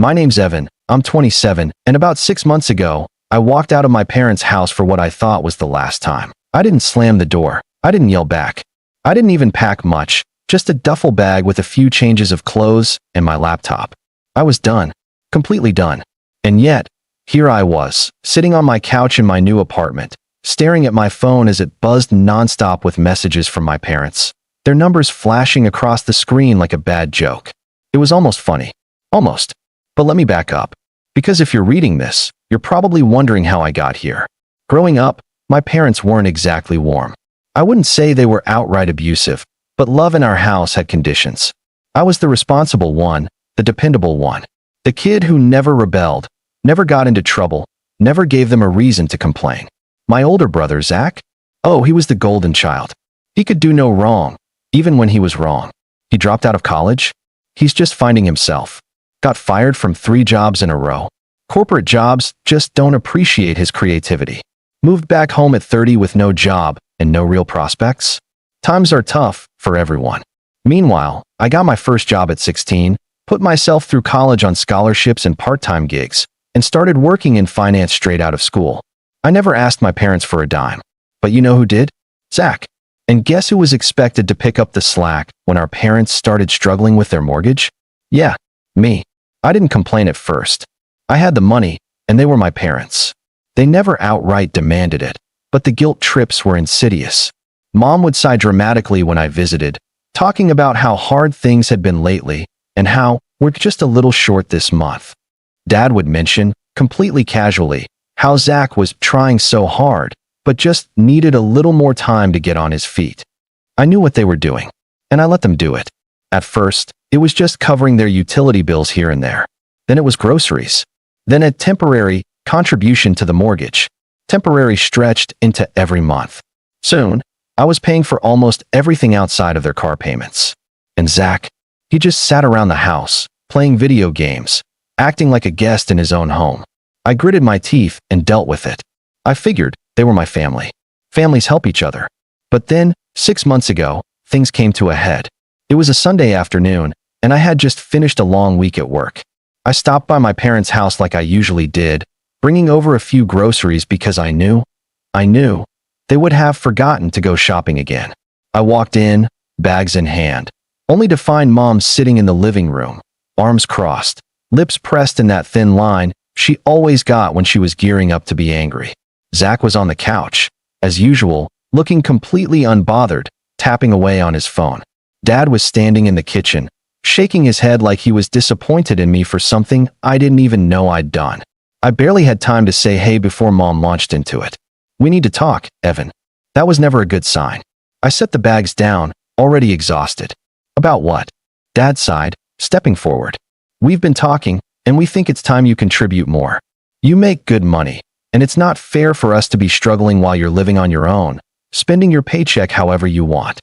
My name's Evan, I'm 27, and about 6 months ago, I walked out of my parents' house for what I thought was the last time. I didn't slam the door. I didn't yell back. I didn't even pack much, just a duffel bag with a few changes of clothes and my laptop. I was done. Completely done. And yet, here I was, sitting on my couch in my new apartment, staring at my phone as it buzzed nonstop with messages from my parents, their numbers flashing across the screen like a bad joke. It was almost funny. Almost. But let me back up. Because if you're reading this, you're probably wondering how I got here. Growing up, my parents weren't exactly warm. I wouldn't say they were outright abusive, but love in our house had conditions. I was the responsible one, the dependable one. The kid who never rebelled, never got into trouble, never gave them a reason to complain. My older brother, Zach? Oh, he was the golden child. He could do no wrong, even when he was wrong. He dropped out of college? He's just finding himself. Got fired from 3 jobs in a row. Corporate jobs just don't appreciate his creativity. Moved back home at 30 with no job and no real prospects. Times are tough for everyone. Meanwhile, I got my first job at 16, put myself through college on scholarships and part-time gigs, and started working in finance straight out of school. I never asked my parents for a dime. But you know who did? Zach. And guess who was expected to pick up the slack when our parents started struggling with their mortgage? Yeah, me. I didn't complain at first. I had the money, and they were my parents. They never outright demanded it, but the guilt trips were insidious. Mom would sigh dramatically when I visited, talking about how hard things had been lately and how we're just a little short this month. Dad would mention, completely casually, how Zach was trying so hard, but just needed a little more time to get on his feet. I knew what they were doing, and I let them do it. At first, it was just covering their utility bills here and there. Then it was groceries. Then a temporary contribution to the mortgage. Temporary stretched into every month. Soon, I was paying for almost everything outside of their car payments. And Zach, he just sat around the house, playing video games, acting like a guest in his own home. I gritted my teeth and dealt with it. I figured they were my family. Families help each other. But then, 6 months ago, things came to a head. It was a Sunday afternoon, and I had just finished a long week at work. I stopped by my parents' house like I usually did, bringing over a few groceries because I knew they would have forgotten to go shopping again. I walked in, bags in hand, only to find Mom sitting in the living room, arms crossed, lips pressed in that thin line she always got when she was gearing up to be angry. Zach was on the couch, as usual, looking completely unbothered, tapping away on his phone. Dad was standing in the kitchen, shaking his head like he was disappointed in me for something I didn't even know I'd done. I barely had time to say hey before Mom launched into it. We need to talk, Evan. That was never a good sign. I set the bags down, already exhausted. About what? Dad sighed, stepping forward. We've been talking, and we think it's time you contribute more. You make good money, and it's not fair for us to be struggling while you're living on your own, spending your paycheck however you want.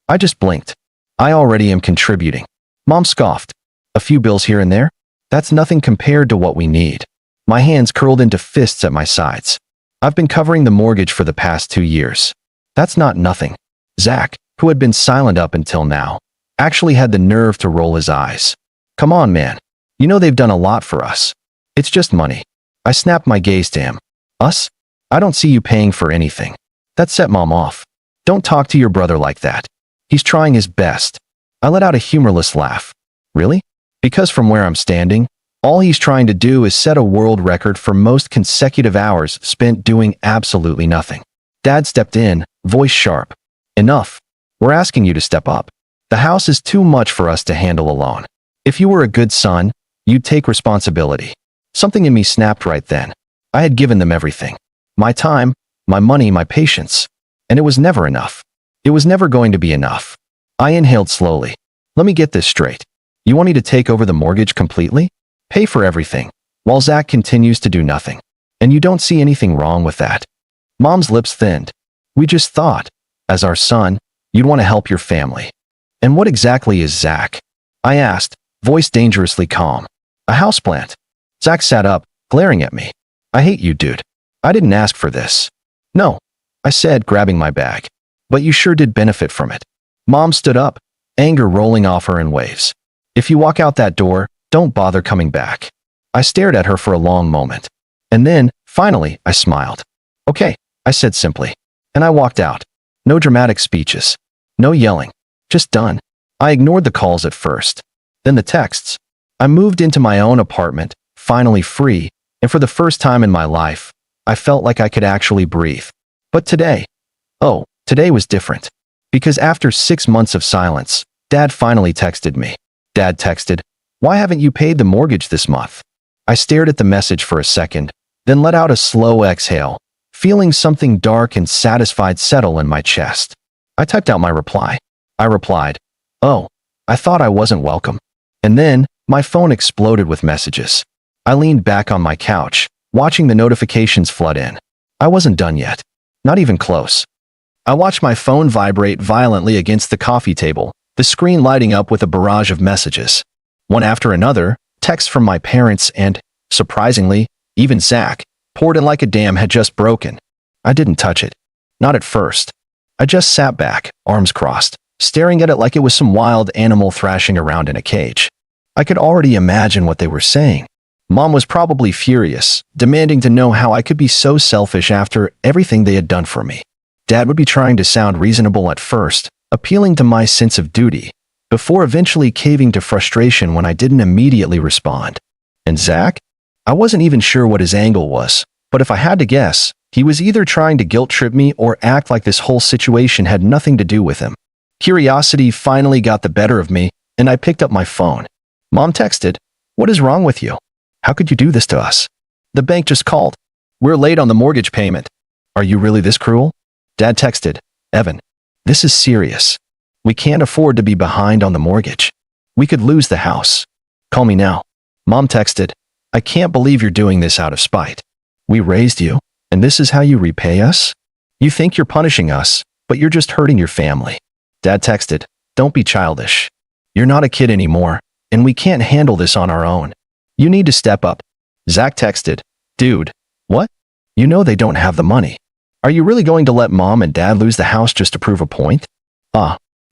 I just blinked. I already am contributing. Mom scoffed. A few bills here and there? That's nothing compared to what we need. My hands curled into fists at my sides. I've been covering the mortgage for the past 2 years. That's not nothing. Zach, who had been silent up until now, actually had the nerve to roll his eyes. Come on, man. You know they've done a lot for us. It's just money. I snapped my gaze to him. Us? I don't see you paying for anything. That set Mom off. Don't talk to your brother like that. He's trying his best. I let out a humorless laugh. Really? Because from where I'm standing, all he's trying to do is set a world record for most consecutive hours spent doing absolutely nothing. Dad stepped in, voice sharp. Enough. We're asking you to step up. The house is too much for us to handle alone. If you were a good son, you'd take responsibility. Something in me snapped right then. I had given them everything. My time, my money, my patience. And it was never enough. It was never going to be enough. I inhaled slowly. Let me get this straight. You want me to take over the mortgage completely? Pay for everything, while Zach continues to do nothing. And you don't see anything wrong with that. Mom's lips thinned. We just thought, as our son, you'd want to help your family. And what exactly is Zach? I asked, voice dangerously calm. A houseplant. Zach sat up, glaring at me. I hate you, dude. I didn't ask for this. No, I said, grabbing my bag. But you sure did benefit from it. Mom stood up, anger rolling off her in waves. If you walk out that door, don't bother coming back. I stared at her for a long moment. And then, finally, I smiled. Okay, I said simply. And I walked out. No dramatic speeches. No yelling. Just done. I ignored the calls at first. Then the texts. I moved into my own apartment, finally free, and for the first time in my life, I felt like I could actually breathe. But today was different. Because after 6 months of silence, Dad finally texted me. Dad texted, "Why haven't you paid the mortgage this month?" I stared at the message for a second, then let out a slow exhale, feeling something dark and satisfied settle in my chest. I typed out my reply. I replied, "Oh, I thought I wasn't welcome." And then, my phone exploded with messages. I leaned back on my couch, watching the notifications flood in. I wasn't done yet. Not even close. I watched my phone vibrate violently against the coffee table, the screen lighting up with a barrage of messages. One after another, texts from my parents and, surprisingly, even Zach, poured in like a dam had just broken. I didn't touch it. Not at first. I just sat back, arms crossed, staring at it like it was some wild animal thrashing around in a cage. I could already imagine what they were saying. Mom was probably furious, demanding to know how I could be so selfish after everything they had done for me. Dad would be trying to sound reasonable at first, appealing to my sense of duty, before eventually caving to frustration when I didn't immediately respond. And Zach? I wasn't even sure what his angle was, but if I had to guess, he was either trying to guilt-trip me or act like this whole situation had nothing to do with him. Curiosity finally got the better of me, and I picked up my phone. Mom texted, "What is wrong with you? How could you do this to us? The bank just called. We're late on the mortgage payment. Are you really this cruel?" Dad texted, "Evan, this is serious. We can't afford to be behind on the mortgage. We could lose the house. Call me now." Mom texted, "I can't believe you're doing this out of spite. We raised you, and this is how you repay us? You think you're punishing us, but you're just hurting your family." Dad texted, "Don't be childish. You're not a kid anymore, and we can't handle this on our own. You need to step up." Zach texted, "Dude, what? You know they don't have the money. Are you really going to let Mom and Dad lose the house just to prove a point?"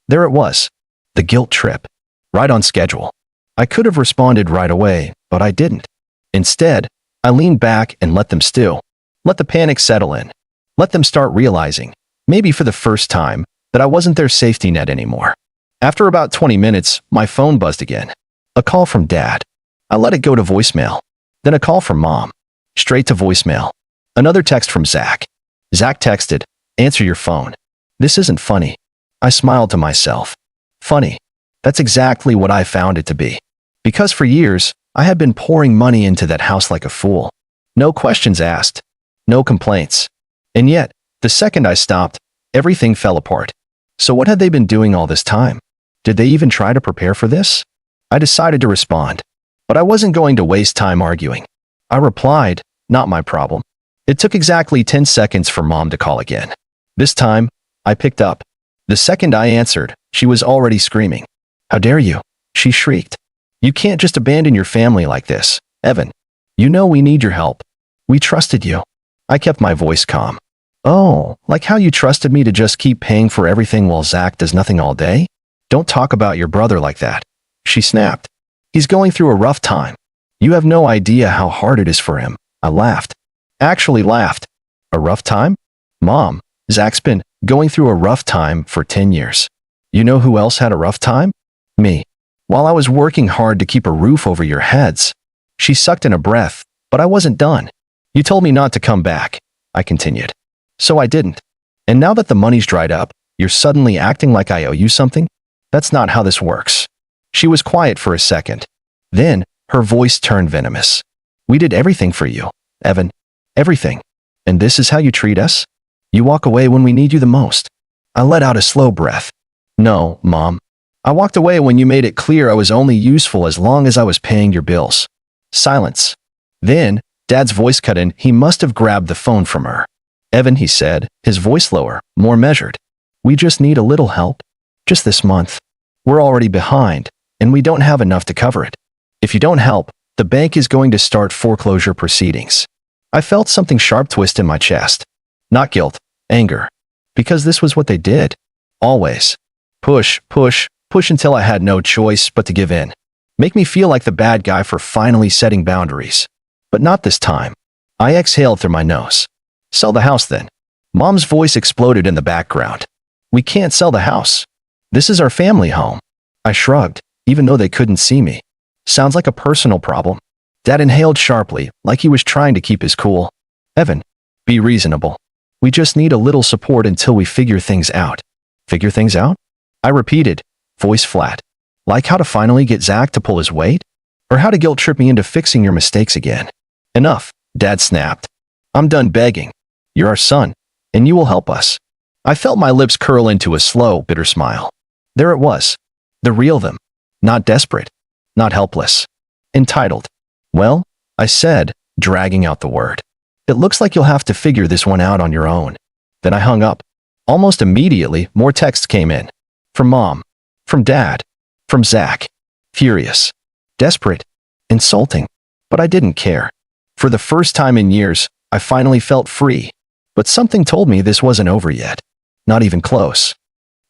There it was. The guilt trip. Right on schedule. I could have responded right away, but I didn't. Instead, I leaned back and let them stew. Let the panic settle in. Let them start realizing, maybe for the first time, that I wasn't their safety net anymore. After about 20 minutes, my phone buzzed again. A call from Dad. I let it go to voicemail. Then a call from Mom. Straight to voicemail. Another text from Zach. Zach texted, "Answer your phone." This isn't funny. I smiled to myself. Funny. That's exactly what I found it to be. Because for years, I had been pouring money into that house like a fool. No questions asked. No complaints. And yet, the second I stopped, everything fell apart. So what had they been doing all this time? Did they even try to prepare for this? I decided to respond. But I wasn't going to waste time arguing. I replied, "Not my problem." It took exactly 10 seconds for Mom to call again. This time, I picked up. The second I answered, she was already screaming. "How dare you?" she shrieked. "You can't just abandon your family like this, Evan. You know we need your help. We trusted you." I kept my voice calm. "Oh, like how you trusted me to just keep paying for everything while Zach does nothing all day? Don't talk about your brother like that," she snapped. "He's going through a rough time. You have no idea how hard it is for him." I laughed. Actually laughed. "A rough time? Mom, Zach's been going through a rough time for 10 years. You know who else had a rough time? Me. While I was working hard to keep a roof over your heads." She sucked in a breath, but I wasn't done. "You told me not to come back," I continued. "So I didn't. And now that the money's dried up, you're suddenly acting like I owe you something? That's not how this works." She was quiet for a second. Then, her voice turned venomous. "We did everything for you, Evan. Everything. And this is how you treat us? You walk away when we need you the most." I let out a slow breath. "No, Mom. I walked away when you made it clear I was only useful as long as I was paying your bills." Silence. Then, Dad's voice cut in. He must have grabbed the phone from her. "Evan," he said, his voice lower, more measured. "We just need a little help. Just this month. We're already behind, and we don't have enough to cover it. If you don't help, the bank is going to start foreclosure proceedings." I felt something sharp twist in my chest. Not guilt, anger. Because this was what they did. Always. Push, push, push until I had no choice but to give in. Make me feel like the bad guy for finally setting boundaries. But not this time. I exhaled through my nose. Sell the house then. Mom's voice exploded in the background. We can't sell the house. This is our family home. I shrugged, even though they couldn't see me. Sounds like a personal problem. Dad inhaled sharply, like he was trying to keep his cool. Evan, be reasonable. We just need a little support until we figure things out. Figure things out? I repeated, voice flat. Like how to finally get Zach to pull his weight? Or how to guilt trip me into fixing your mistakes again? Enough, Dad snapped. I'm done begging. You're our son, and you will help us. I felt my lips curl into a slow, bitter smile. There it was. The real them. Not desperate. Not helpless. Entitled. Well, I said, dragging out the word. It looks like you'll have to figure this one out on your own. Then I hung up. Almost immediately, more texts came in. From Mom. From Dad. From Zach. Furious. Desperate. Insulting. But I didn't care. For the first time in years, I finally felt free. But something told me this wasn't over yet. Not even close.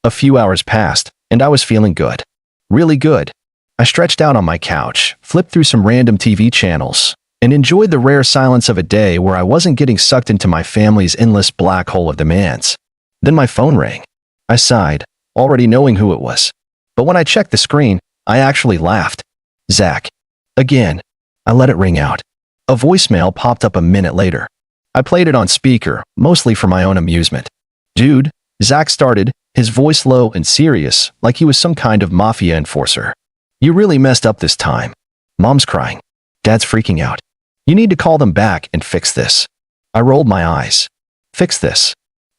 A few hours passed, and I was feeling good. Really good. I stretched out on my couch, flipped through some random TV channels, and enjoyed the rare silence of a day where I wasn't getting sucked into my family's endless black hole of demands. Then my phone rang. I sighed, already knowing who it was. But when I checked the screen, I actually laughed. Zach. Again. I let it ring out. A voicemail popped up a minute later. I played it on speaker, mostly for my own amusement. Dude, Zach started, his voice low and serious, like he was some kind of mafia enforcer. You really messed up this time. Mom's crying. Dad's freaking out. You need to call them back and fix this. I rolled my eyes. Fix this.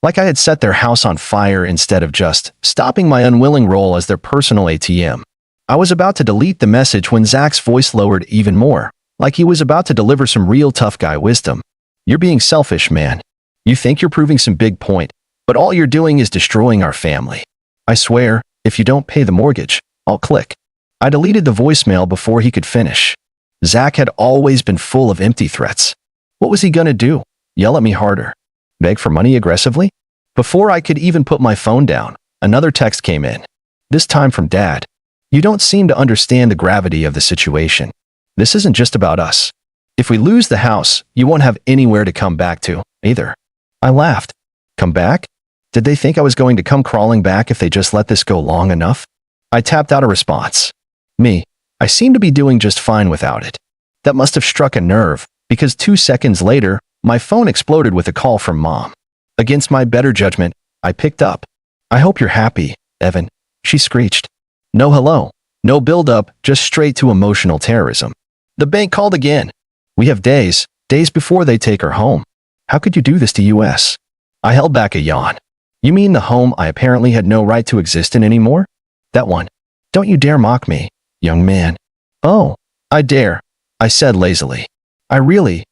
Like I had set their house on fire instead of just stopping my unwilling role as their personal ATM. I was about to delete the message when Zach's voice lowered even more, like he was about to deliver some real tough guy wisdom. You're being selfish, man. You think you're proving some big point, but all you're doing is destroying our family. I swear, if you don't pay the mortgage, I'll click. I deleted the voicemail before he could finish. Zach had always been full of empty threats. What was he gonna do? Yell at me harder? Beg for money aggressively? Before I could even put my phone down, another text came in. This time from Dad. You don't seem to understand the gravity of the situation. This isn't just about us. If we lose the house, you won't have anywhere to come back to, either. I laughed. Come back? Did they think I was going to come crawling back if they just let this go long enough? I tapped out a response. Me. I seem to be doing just fine without it. That must have struck a nerve, because 2 seconds later, my phone exploded with a call from Mom. Against my better judgment, I picked up. I hope you're happy, Evan, she screeched. No hello, no build-up, just straight to emotional terrorism. The bank called again. We have days before they take her home. How could you do this to us? I held back a yawn. You mean the home I apparently had no right to exist in anymore? That one. Don't you dare mock me, young man. Oh, I dare, I said lazily. I really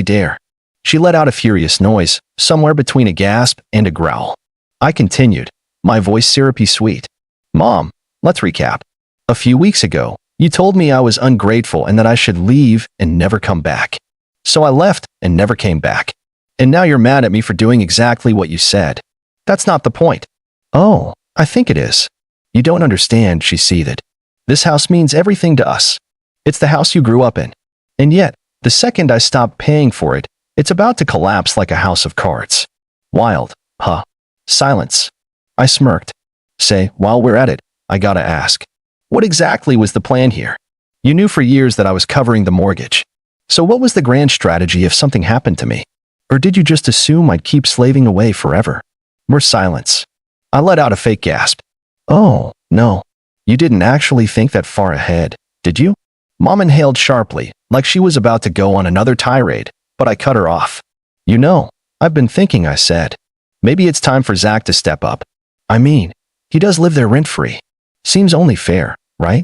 dare. She let out a furious noise, somewhere between a gasp and a growl. I continued, my voice syrupy sweet. Mom, let's recap. A few weeks ago, you told me I was ungrateful and that I should leave and never come back. So I left and never came back. And now you're mad at me for doing exactly what you said. That's not the point. Oh, I think it is. You don't understand, she seethed. This house means everything to us. It's the house you grew up in. And yet, the second I stop paying for it, it's about to collapse like a house of cards. Wild, huh? Silence. I smirked. Say, while we're at it, I gotta ask. What exactly was the plan here? You knew for years that I was covering the mortgage. So what was the grand strategy if something happened to me? Or did you just assume I'd keep slaving away forever? More silence. I let out a fake gasp. Oh, no. You didn't actually think that far ahead, did you? Mom inhaled sharply, like she was about to go on another tirade, but I cut her off. You know, I've been thinking, I said. Maybe it's time for Zach to step up. I mean, he does live there rent-free. Seems only fair, right?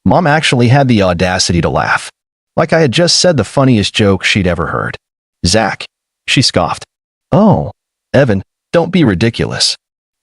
Mom actually had the audacity to laugh. Like I had just said the funniest joke she'd ever heard. Zach. She scoffed. Oh, Evan, don't be ridiculous.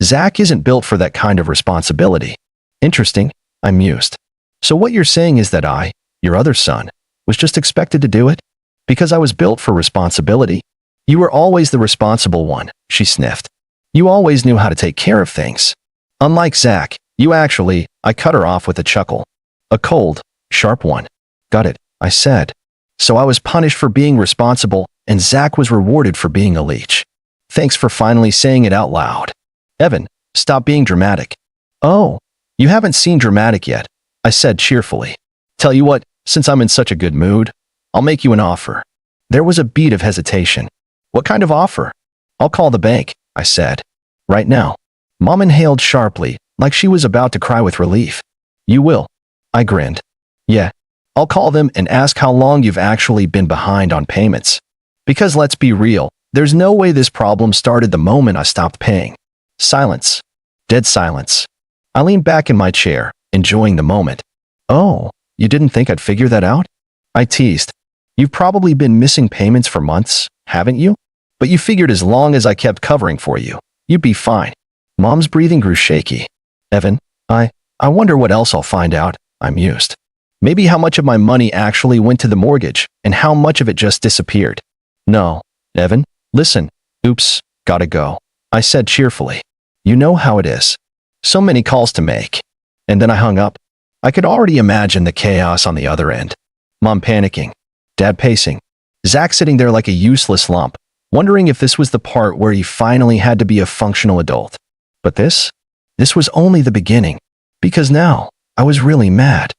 Zach isn't built for that kind of responsibility. Interesting, I mused. So what you're saying is that I, your other son, was just expected to do it? Because I was built for responsibility? You were always the responsible one, she sniffed. You always knew how to take care of things. Unlike Zach, you actually, I cut her off with a chuckle. A cold, Sharp one. Got it, I said. So I was punished for being responsible, and Zach was rewarded for being a leech. Thanks for finally saying it out loud. Evan, stop being dramatic. Oh, you haven't seen dramatic yet, I said cheerfully. Tell you what, since I'm in such a good mood, I'll make you an offer. There was a beat of hesitation. What kind of offer? I'll call the bank, I said. Right now. Mom inhaled sharply, like she was about to cry with relief. You will? I grinned. Yeah. I'll call them and ask how long you've actually been behind on payments. Because let's be real, there's no way this problem started the moment I stopped paying. Silence. Dead silence. I leaned back in my chair, enjoying the moment. Oh, you didn't think I'd figure that out? I teased. You've probably been missing payments for months, haven't you? But you figured as long as I kept covering for you, you'd be fine. Mom's breathing grew shaky. Evan, I wonder what else I'll find out, I mused. Maybe how much of my money actually went to the mortgage, and how much of it just disappeared. No, Evan, listen. Oops, gotta go, I said cheerfully. You know how it is. So many calls to make. And then I hung up. I could already imagine the chaos on the other end. Mom panicking. Dad pacing. Zach sitting there like a useless lump, wondering if this was the part where he finally had to be a functional adult. But this was only the beginning, because now I was really mad.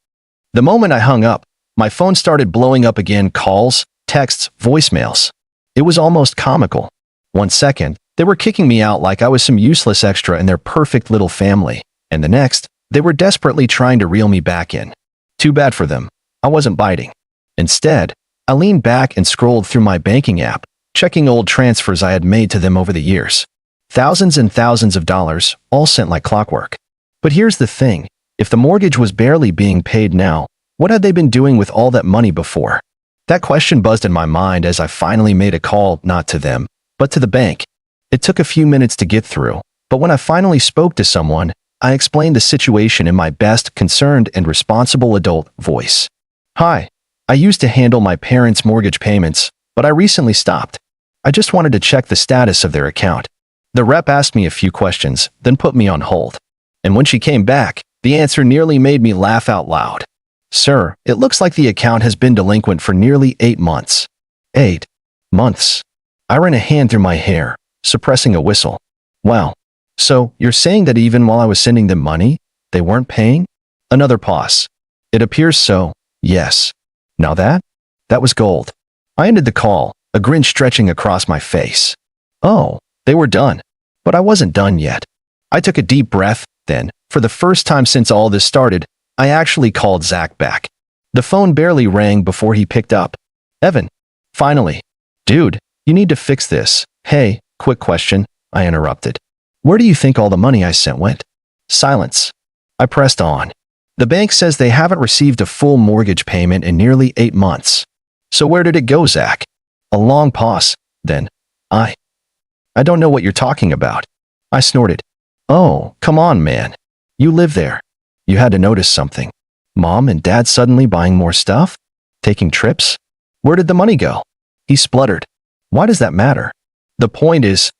The moment I hung up, my phone started blowing up again, calls, texts, voicemails. It was almost comical. 1 second, they were kicking me out like I was some useless extra in their perfect little family, and the next, they were desperately trying to reel me back in. Too bad for them. I wasn't biting. Instead, I leaned back and scrolled through my banking app, checking old transfers I had made to them over the years. Thousands and thousands of dollars, all sent like clockwork. But here's the thing. If the mortgage was barely being paid now, what had they been doing with all that money before? That question buzzed in my mind as I finally made a call, not to them, but to the bank. It took a few minutes to get through, but when I finally spoke to someone, I explained the situation in my best, concerned, and responsible adult voice. Hi, I used to handle my parents' mortgage payments, but I recently stopped. I just wanted to check the status of their account. The rep asked me a few questions, then put me on hold. And when she came back, the answer nearly made me laugh out loud. Sir, it looks like the account has been delinquent for nearly 8 months. 8 months. I ran a hand through my hair, suppressing a whistle. Wow. So, you're saying that even while I was sending them money, they weren't paying? Another pause. It appears so, yes. Now that was gold. I ended the call, a grin stretching across my face. Oh, they were done. But I wasn't done yet. I took a deep breath, then, for the first time since all this started, I actually called Zach back. The phone barely rang before he picked up. Evan. Finally. Dude, you need to fix this. Hey, quick question, I interrupted. Where do you think all the money I sent went? Silence. I pressed on. The bank says they haven't received a full mortgage payment in nearly 8 months. So where did it go, Zach? A long pause. Then, I don't know what you're talking about. I snorted. Oh, come on, man. You live there. You had to notice something. Mom and Dad suddenly buying more stuff? Taking trips? Where did the money go? He spluttered. Why does that matter? The point is,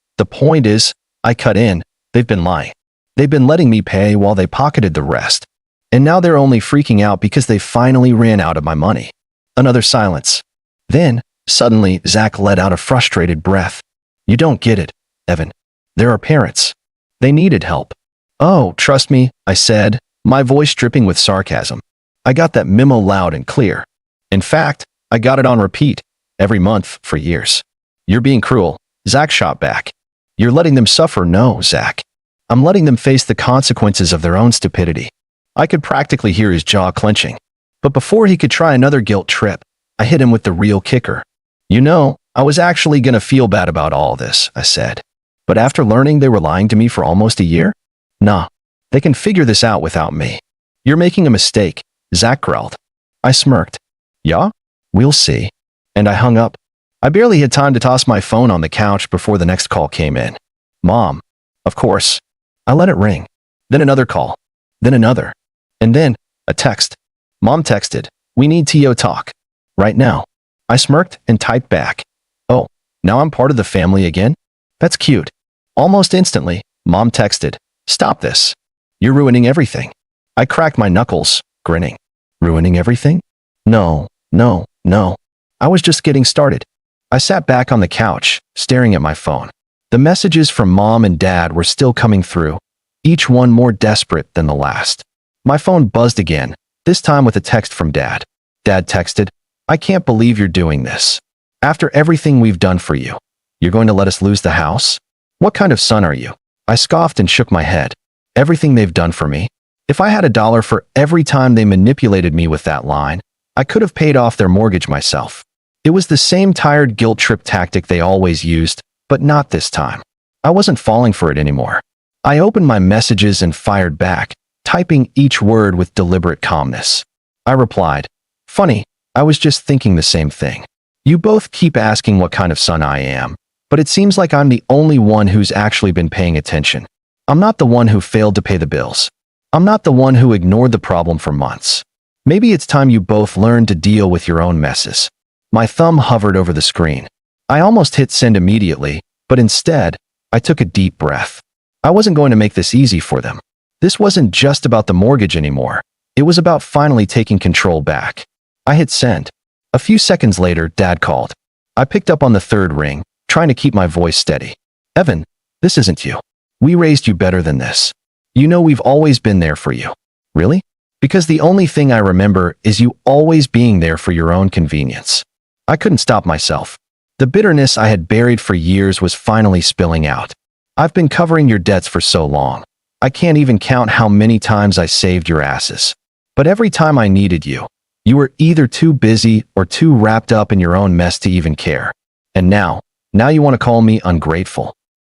I cut in, they've been lying. They've been letting me pay while they pocketed the rest. And now they're only freaking out because they finally ran out of my money. Another silence. Then, suddenly, Zach let out a frustrated breath. You don't get it, Evan. There are parents. They needed help. Oh, trust me, I said, my voice dripping with sarcasm. I got that memo loud and clear. In fact, I got it on repeat, every month, for years. You're being cruel, Zach shot back. You're letting them suffer. No, Zach. I'm letting them face the consequences of their own stupidity. I could practically hear his jaw clenching. But before he could try another guilt trip, I hit him with the real kicker. You know, I was actually gonna feel bad about all this, I said. But after learning they were lying to me for almost a year? Nah, they can figure this out without me. You're making a mistake, Zach growled. I smirked. Yeah? We'll see. And I hung up. I barely had time to toss my phone on the couch before the next call came in. Mom. Of course. I let it ring. Then another call. Then another. And then, a text. Mom texted, we need to talk. Right now. I smirked and typed back. Oh, now I'm part of the family again? That's cute. Almost instantly, Mom texted, stop this. You're ruining everything. I cracked my knuckles, grinning. Ruining everything? No, no, no. I was just getting started. I sat back on the couch, staring at my phone. The messages from Mom and Dad were still coming through, each one more desperate than the last. My phone buzzed again, this time with a text from Dad. Dad texted, "I can't believe you're doing this. After everything we've done for you, you're going to let us lose the house? What kind of son are you?" I scoffed and shook my head. Everything they've done for me? If I had $1 for every time they manipulated me with that line, I could have paid off their mortgage myself. It was the same tired guilt trip tactic they always used, but not this time. I wasn't falling for it anymore. I opened my messages and fired back, typing each word with deliberate calmness. I replied, "Funny, I was just thinking the same thing. You both keep asking what kind of son I am, but it seems like I'm the only one who's actually been paying attention. I'm not the one who failed to pay the bills. I'm not the one who ignored the problem for months. Maybe it's time you both learn to deal with your own messes." My thumb hovered over the screen. I almost hit send immediately, but instead, I took a deep breath. I wasn't going to make this easy for them. This wasn't just about the mortgage anymore. It was about finally taking control back. I hit send. A few seconds later, Dad called. I picked up on the third ring, trying to keep my voice steady. "Evan, this isn't you. We raised you better than this. You know we've always been there for you." "Really?" "Because the only thing I remember is you always being there for your own convenience." I couldn't stop myself. The bitterness I had buried for years was finally spilling out. "I've been covering your debts for so long. I can't even count how many times I saved your asses. But every time I needed you, you were either too busy or too wrapped up in your own mess to even care. And now you want to call me ungrateful."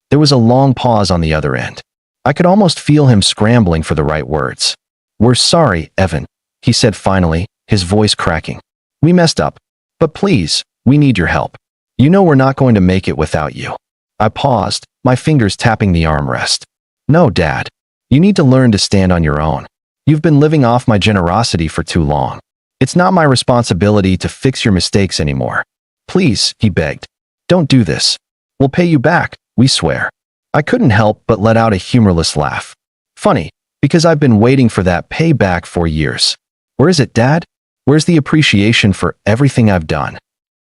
There was a long pause on the other end. I could almost feel him scrambling for the right words. "We're sorry, Evan," he said finally, his voice cracking. "We messed up. But please, we need your help. You know we're not going to make it without you." I paused, my fingers tapping the armrest. "No, Dad. You need to learn to stand on your own. You've been living off my generosity for too long. It's not my responsibility to fix your mistakes anymore. Please," he begged. "Don't do this. We'll pay you back, we swear." I couldn't help but let out a humorless laugh. Funny, because I've been waiting for that payback for years. "Where is it, Dad? Where's the appreciation for everything I've done?"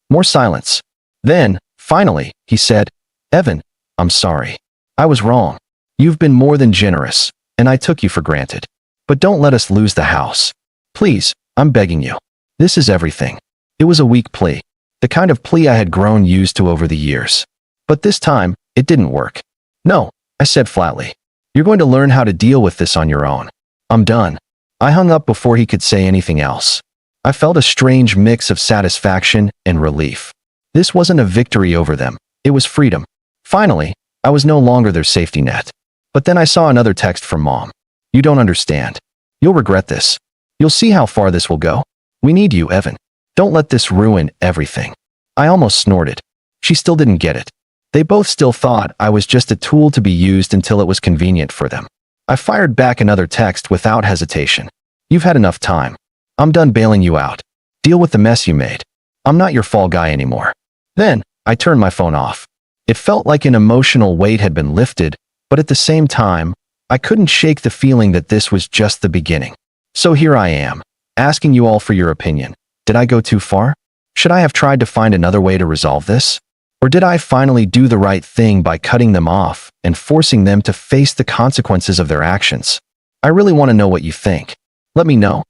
More silence. Then, finally, he said, "Evan, I'm sorry. I was wrong. You've been more than generous, and I took you for granted. But don't let us lose the house. Please, I'm begging you. This is everything." It was a weak plea, the kind of plea I had grown used to over the years. But this time, it didn't work. "No," I said flatly. "You're going to learn how to deal with this on your own. I'm done." I hung up before he could say anything else. I felt a strange mix of satisfaction and relief. This wasn't a victory over them. It was freedom. Finally, I was no longer their safety net. But then I saw another text from Mom. "You don't understand. You'll regret this. You'll see how far this will go. We need you, Evan. Don't let this ruin everything." I almost snorted. She still didn't get it. They both still thought I was just a tool to be used until it was convenient for them. I fired back another text without hesitation. "You've had enough time. I'm done bailing you out. Deal with the mess you made. I'm not your fall guy anymore." Then, I turned my phone off. It felt like an emotional weight had been lifted, but at the same time, I couldn't shake the feeling that this was just the beginning. So here I am, asking you all for your opinion. Did I go too far? Should I have tried to find another way to resolve this? Or did I finally do the right thing by cutting them off and forcing them to face the consequences of their actions? I really want to know what you think. Let me know.